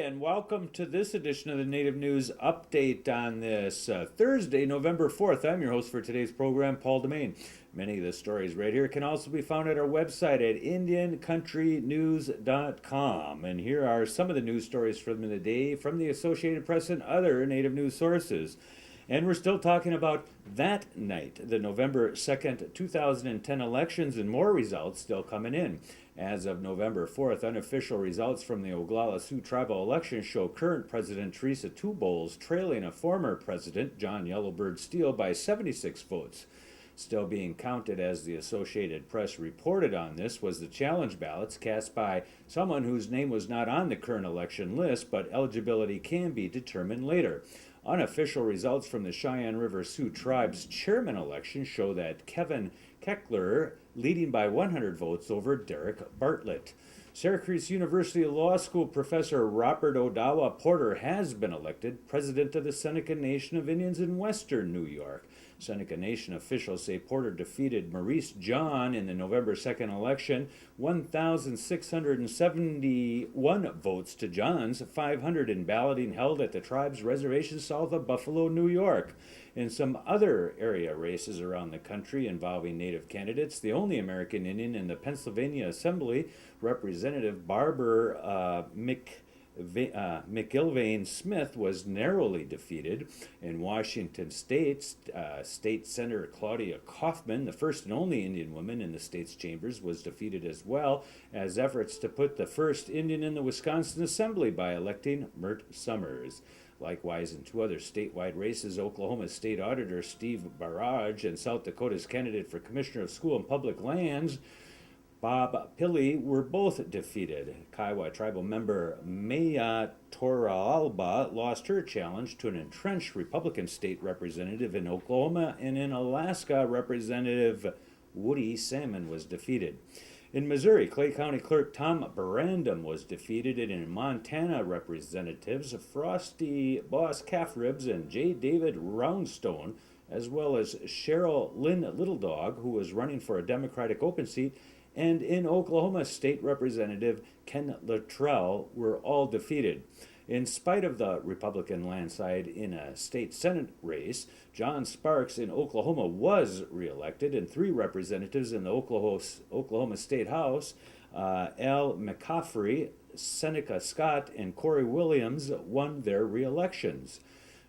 and welcome to this edition of the Native News Update on this Thursday, November 4th. I'm your host for today's program, Paul DeMain. Many of the stories right here can also be found at our website at IndianCountryNews.com. And here are some of the news stories from the day from the Associated Press and other Native news sources. And we're still talking about that night, the November 2nd, 2010 elections, and more results still coming in. As of November 4th, unofficial results from the Oglala Sioux tribal election show current President Teresa Two Bowles trailing a former president, John Yellowbird Steele, by 76 votes. Still being counted, as the Associated Press reported on this, was the challenge ballots cast by someone whose name was not on the current election list, but eligibility can be determined later. Unofficial results from the Cheyenne River Sioux Tribe's chairman election show that Kevin Keckler leading by 100 votes over Derek Bartlett. Syracuse University Law School professor Robert Odawa Porter has been elected president of the Seneca Nation of Indians in Western New York. Seneca Nation officials say Porter defeated Maurice John in the November 2nd election, 1,671 votes to John's 500 in balloting held at the tribe's reservation south of Buffalo, New York. In some other area races around the country involving Native candidates, the only American Indian in the Pennsylvania Assembly, Representative Barbara McIlvaine Smith, was narrowly defeated. In Washington State, State Senator Claudia Kaufman, the first and only Indian woman in the state's chambers, was defeated, as well as efforts to put the first Indian in the Wisconsin Assembly by electing Mert Summers. Likewise, in two other statewide races, Oklahoma's State Auditor Steve Barrage and South Dakota's candidate for Commissioner of School and Public Lands, Bob Pilley, were both defeated. Kiowa tribal member Maya Toralba lost her challenge to an entrenched Republican state representative in Oklahoma, and in Alaska, Representative Woody Salmon was defeated. In Missouri, Clay County Clerk Tom Barandam was defeated, and in Montana, Representatives Frosty Boss Calfribs and J. David Roundstone, as well as Cheryl Lynn Littledog, who was running for a Democratic open seat, and in Oklahoma, State Representative Ken Luttrell, were all defeated. In spite of the Republican landslide in a state Senate race, John Sparks in Oklahoma was reelected, and three representatives in the Oklahoma State House, Al McCaffrey, Seneca Scott, and Corey Williams, won their reelections.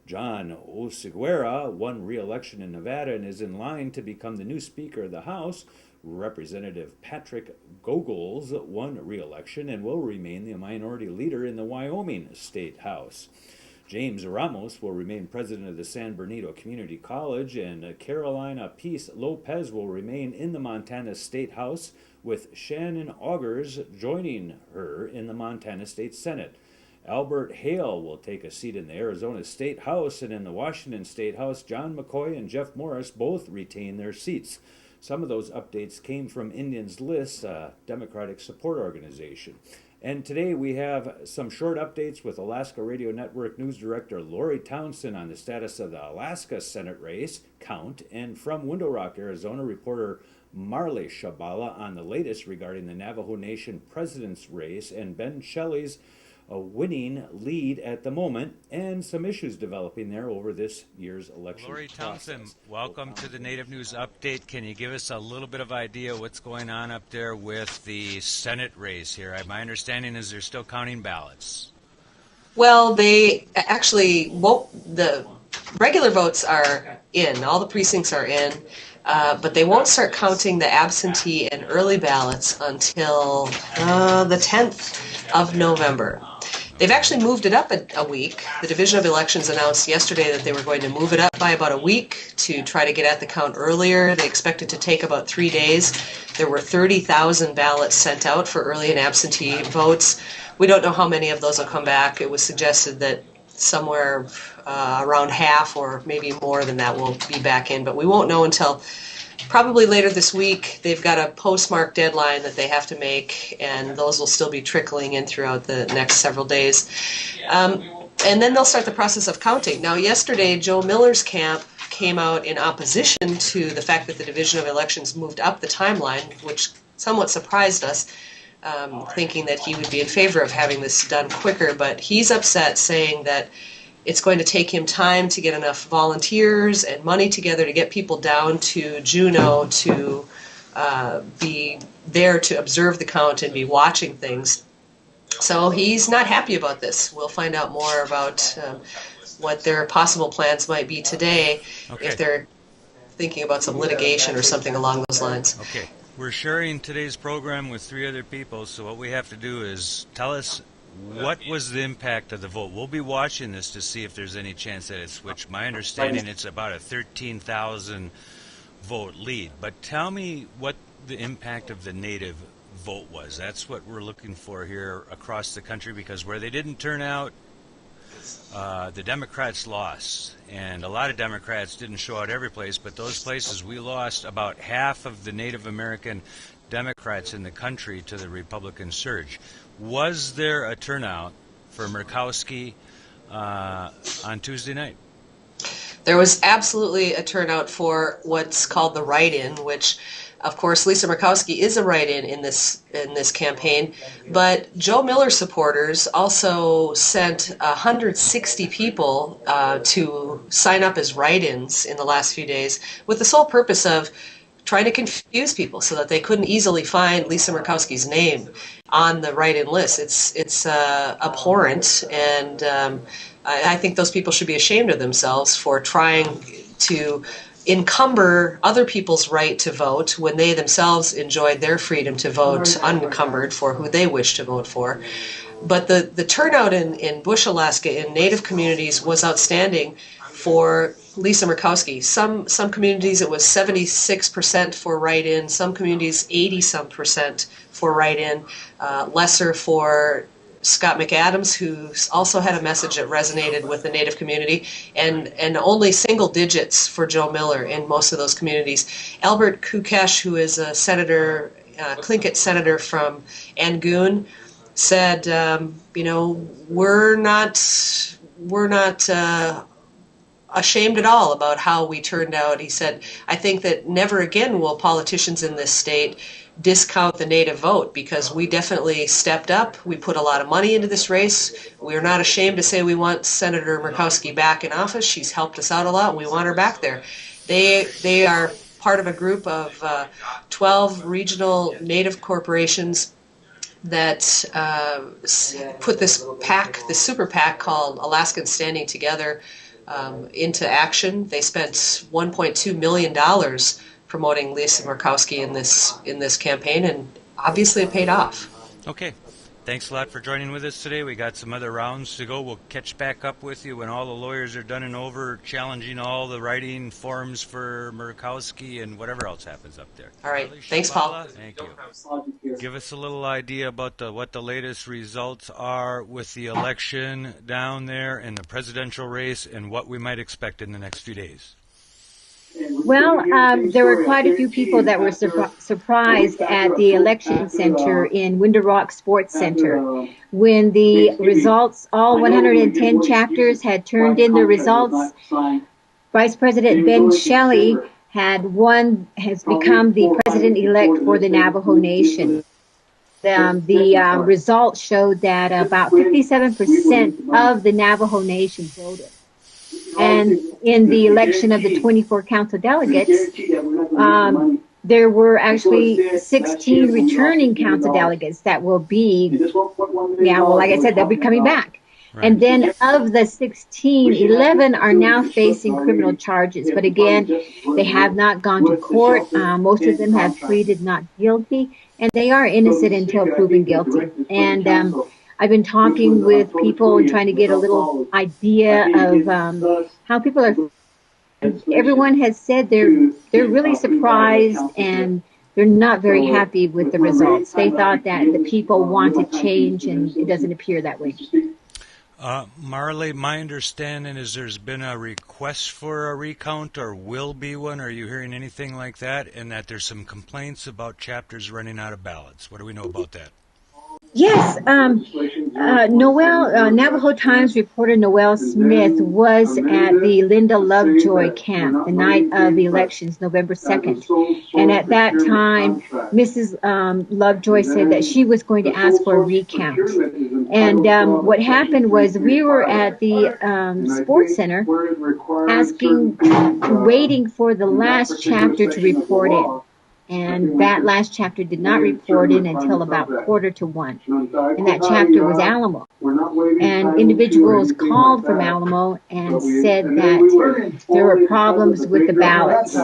John Oseguera won re-election in Nevada and is in line to become the new Speaker of the House. Representative Patrick Gogols won re-election and will remain the minority leader in the Wyoming State House. James Ramos will remain president of the San Bernardino Community College, and Carolina Peace Lopez will remain in the Montana State House, with Shannon Augers joining her in the Montana State Senate. Albert Hale will take a seat in the Arizona State House, and in the Washington State House, John McCoy and Jeff Morris both retain their seats. Some of those updates came from Indians List, a Democratic support organization. And today we have some short updates with Alaska Radio Network News Director Lori Townsend on the status of the Alaska Senate race count, and from Window Rock, Arizona, reporter Marley Shebala on the latest regarding the Navajo Nation President's race and Ben Shelly's a winning lead at the moment, and some issues developing there over this year's election Lori Townsend, process. welcome to the Native News Update. Can you give us a little bit of idea what's going on up there with the Senate race here? My understanding is they're still counting ballots. Well, they actually won't. The regular votes are in. All the precincts are in. But they won't start counting the absentee and early ballots until the 10th of November. They've actually moved it up a week. The Division of Elections announced yesterday that they were going to move it up by about a week to try to get at the count earlier. They expect it to take about 3 days. There were 30,000 ballots sent out for early and absentee votes. We don't know how many of those will come back. It was suggested that somewhere around half or maybe more than that will be back in, but we won't know until probably later this week. They've got a postmark deadline that they have to make, and those will still be trickling in throughout the next several days. And then they'll start the process of counting. Now, yesterday, Joe Miller's camp came out in opposition to the fact that the Division of Elections moved up the timeline, which somewhat surprised us. thinking that he would be in favor of having this done quicker. But he's upset, saying that it's going to take him time to get enough volunteers and money together to get people down to Juneau to be there to observe the count and be watching things. So he's not happy about this. We'll find out more about what their possible plans might be today, if they're thinking about some litigation or something along those lines. Okay. We're sharing today's program with 3 other people, so what we have to do is tell us what was the impact of the vote. We'll be watching this to see if there's any chance that it switched. My understanding, it's about a 13,000 vote lead. But tell me what the impact of the Native vote was. That's what we're looking for here across the country, because where they didn't turn out, the Democrats lost, and a lot of Democrats didn't show out every place, but those places we lost about half of the Native American Democrats in the country to the Republican surge. Was there a turnout for Murkowski on Tuesday night? There was absolutely a turnout for what's called the write-in, which, of course, Lisa Murkowski is a write-in in this campaign, but Joe Miller supporters also sent 160 people to sign up as write-ins in the last few days, with the sole purpose of trying to confuse people so that they couldn't easily find Lisa Murkowski's name on the write-in list. It's abhorrent, and I think those people should be ashamed of themselves for trying to encumber other people's right to vote when they themselves enjoyed their freedom to vote unencumbered for who they wish to vote for. But the turnout in Bush, Alaska, in Native communities was outstanding for Lisa Murkowski. Some communities it was 76% for write-in, some communities 80-some% for write-in, lesser for Scott McAdams, who also had a message that resonated with the Native community, and only single digits for Joe Miller in most of those communities. Albert Kukesh, who is a senator, Tlingit senator from Angoon, said, we're not ashamed at all about how we turned out. He said, I think that never again will politicians in this state discount the Native vote, because we definitely stepped up. We put a lot of money into this race. We're not ashamed to say we want Senator Murkowski back in office. She's helped us out a lot, and we want her back there. They are part of a group of 12 regional Native corporations that put this PAC, this super PAC called Alaskans Standing Together, into action. They spent $1.2 million promoting Lisa Murkowski in this campaign, and obviously it paid off. Okay. Thanks a lot for joining with us today. We got some other rounds to go. We'll catch back up with you when all the lawyers are done and over, challenging all the writing forms for Murkowski and whatever else happens up there. All right. Marley Thanks, Shebala, Paul. Thank you. Give us a little idea about what the latest results are with the election down there and the presidential race, and what we might expect in the next few days. Well, there were quite a few people that were surprised at the election center in Winter Rock Sports Center when the results, all 110 chapters had turned in the results. Vice President Ben Shelly has become the president-elect for the Navajo Nation. The results showed that about 57% of the Navajo Nation voted. And in the election of the 24 council delegates, there were actually 16 returning council delegates that will be, like I said, they'll be coming back. Right. And then of the 16, 11 are now facing criminal charges. But again, they have not gone to court. Most of them have pleaded not guilty, and they are innocent until proven guilty. And I've been talking with people and trying to get a little idea of how people are. Everyone has said they're really surprised, and they're not very happy with the results. They thought that the people wanted change, and it doesn't appear that way. Marley, my understanding is there's been a request for a recount, or will be one. Are you hearing anything like that? And that there's some complaints about chapters running out of ballots. What do we know about that? Yes, Navajo Times reporter Noel Smith was at the Linda Lovejoy camp the night of the elections, November 2nd. And at that time, Mrs. Lovejoy said that she was going to ask for a recount. And what happened was we were at the sports center waiting for the last chapter to report in. And that last chapter did not report in until about 1:45. And that chapter was Alamo. And individuals called from Alamo and said that there were problems with the ballots.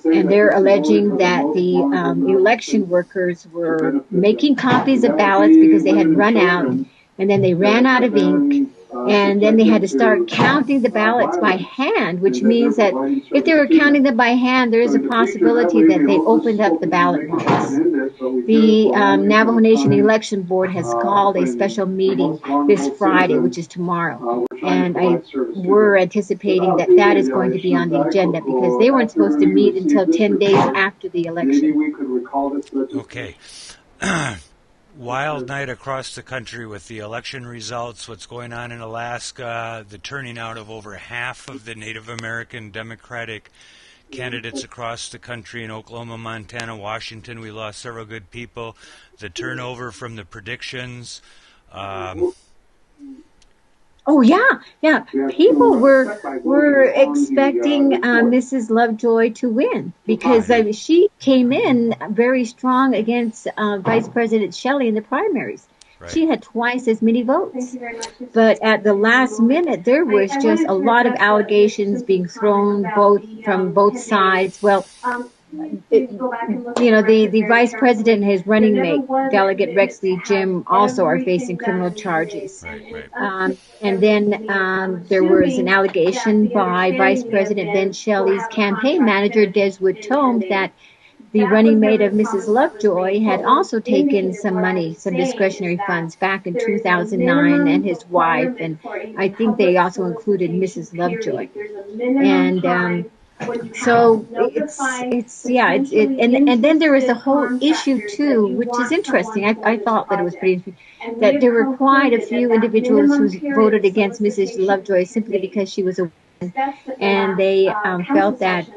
And they're alleging that the election workers were making copies of ballots because they had run out. And then they ran out of ink. And then they had to start counting the ballots by hand, which means that if they were counting them by hand, there is a possibility that they opened up the ballot box. The Navajo Nation Election Board has called a special meeting this Friday, which is tomorrow. And we're anticipating that that is going to be on the agenda because they weren't supposed to meet until 10 days after the election. Okay. Wild night across the country with the election results, what's going on in Alaska, the turning out of over half of the Native American Democratic candidates across the country in Oklahoma, Montana, Washington. We lost several good people. The turnover from the predictions. Oh yeah. People were expecting Mrs. Lovejoy to win because she came in very strong against Vice President Shelly in the primaries. Right. She had twice as many votes. But at the last minute, there was just a lot of allegations being thrown from both sides. Well, the vice president and his running mate, Delegate Rexley Jim, also are facing criminal charges. Right. And then there was an allegation by Vice President Ben Shelly's campaign manager, Deswood Tomes, that the running mate of Mrs. Lovejoy had also taken some money, some discretionary funds back in 2009, and his wife, and I think they also included Mrs. Lovejoy. And so and then there was a whole issue too, which is interesting. I thought that it was pretty interesting that there were quite a few individuals who voted against Mrs. Lovejoy simply because she was a woman, and they felt that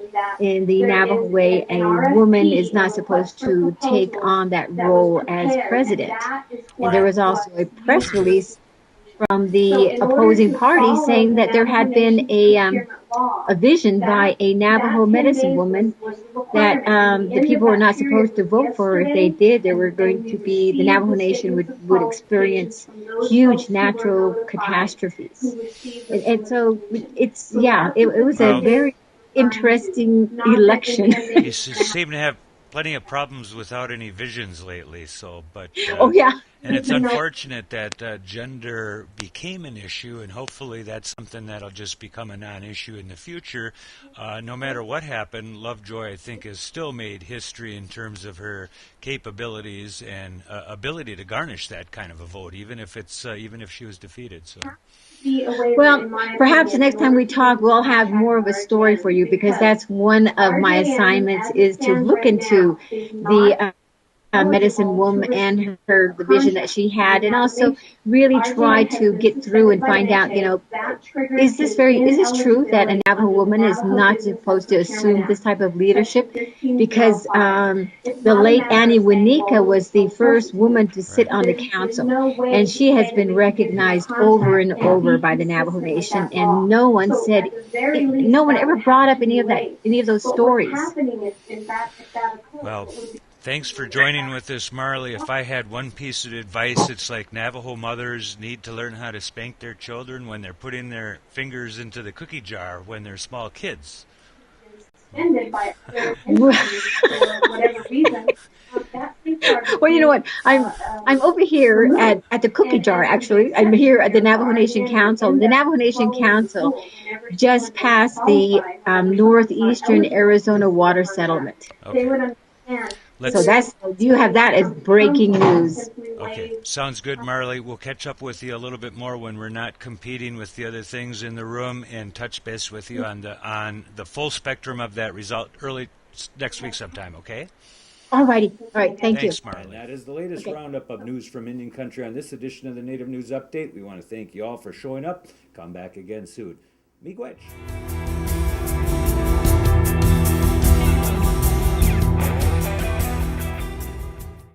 in the Navajo way, a woman is not supposed to take on that role as president. And there was also a press release from the opposing party saying that there had been a vision by a Navajo medicine woman that the people were not supposed to vote for her. If they did, there were going to be, the Navajo Nation would experience huge natural catastrophes. And so it was a very interesting election. You seem to have plenty of problems without any visions lately. And it's unfortunate that gender became an issue, and hopefully that's something that'll just become a non-issue in the future. No matter what happened, Lovejoy, I think, has still made history in terms of her capabilities and ability to garnish that kind of a vote, even if she was defeated. So. Well, perhaps the next time we talk, we'll have more of a story for you, because that's one of my assignments, is to look into the medicine woman and the vision that she had, and also really try to get through and find out, is this true that a Navajo woman is not supposed to assume this type of leadership? Because the late Annie Winika was the first woman to sit on the council, and she has been recognized over and over by the Navajo Nation, and no one ever brought up any of those stories. Well, thanks for joining with us, Marley. If I had one piece of advice, it's like Navajo mothers need to learn how to spank their children when they're putting their fingers into the cookie jar when they're small kids. Well, you know what? I'm over here at the cookie jar, actually. I'm here at the Navajo Nation Council. The Navajo Nation Council just passed the Northeastern Arizona Water Settlement. Okay. So you have that as breaking news. Okay, sounds good, Marley. We'll catch up with you a little bit more when we're not competing with the other things in the room, and touch base with you on the full spectrum of that result early next week sometime. Okay. All righty. All right. Thank you. Thanks, And Marley. that is the latest Okay. roundup of news from Indian Country on this edition of the Native News Update. We want to thank you all for showing up. Come back again soon. Miigwech.